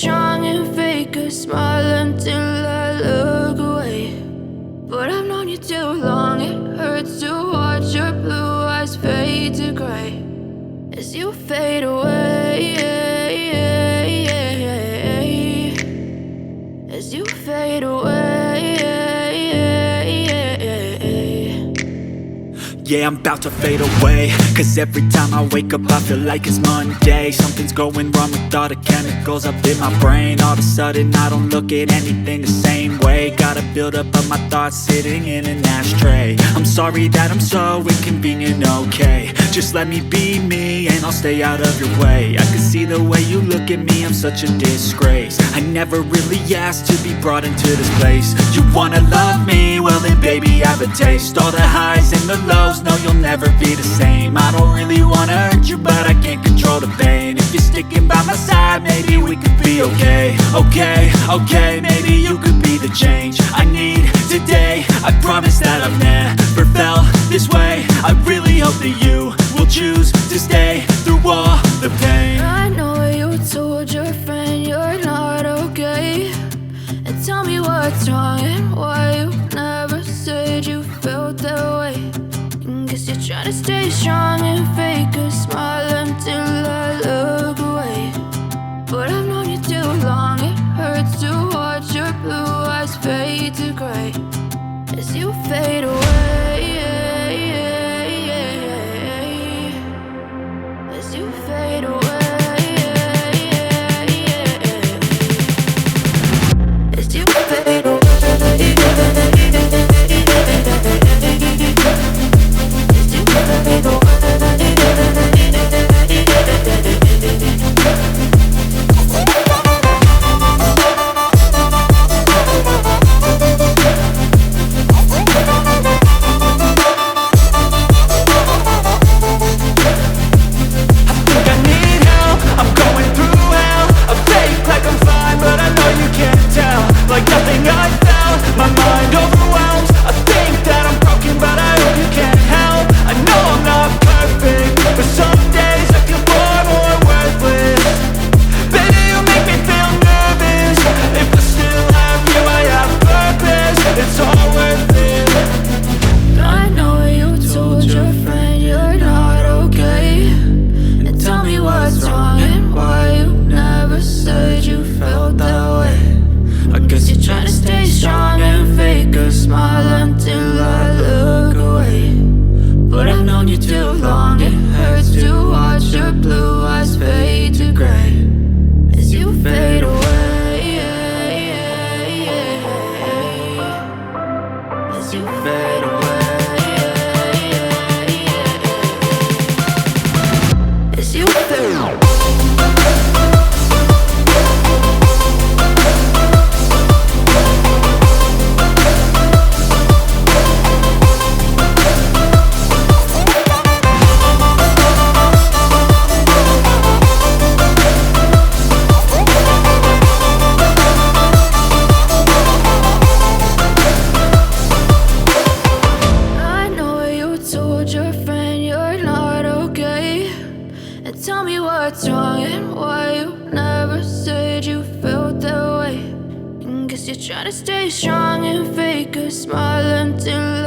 strong and fake a smile until I look away. But I've known you too long, it hurts to watch your blue eyes fade to gray as you fade away, as you fade away. Yeah, I'm about to fade away, cause every time I wake up I feel like it's Monday. Something's going wrong with all the chemicals up in my brain. All of a sudden I don't look at anything the same way. Gotta build up of my thoughts sitting in an ashtray. I'm sorry that I'm so inconvenient, okay. Just let me be me and I'll stay out of your way. I can see the way you look at me, I'm such a disgrace. I never really asked to be brought into this place. You wanna love me? Well then baby I have a taste. All the highs and the lows, no you'll never be the same. I don't really wanna hurt you but I can't control the pain. If you're sticking by my side maybe we could be okay. Okay, maybe you could be the change I need today. I promise that I've never felt this way. I really hope that you will choose to stay through all the pain. I know you told your friend you're not okay, and tell me what's wrong and why you never said you felt that way. Guess you're trying to stay strong and fake a smile until I look away. But I've known you too long, it hurts to watch your blue eyes fade to gray as you fade away, as you fade away, as you fade away. Tell me what's wrong and why you never said you felt that way. Guess you're trying to stay strong and fake a smile until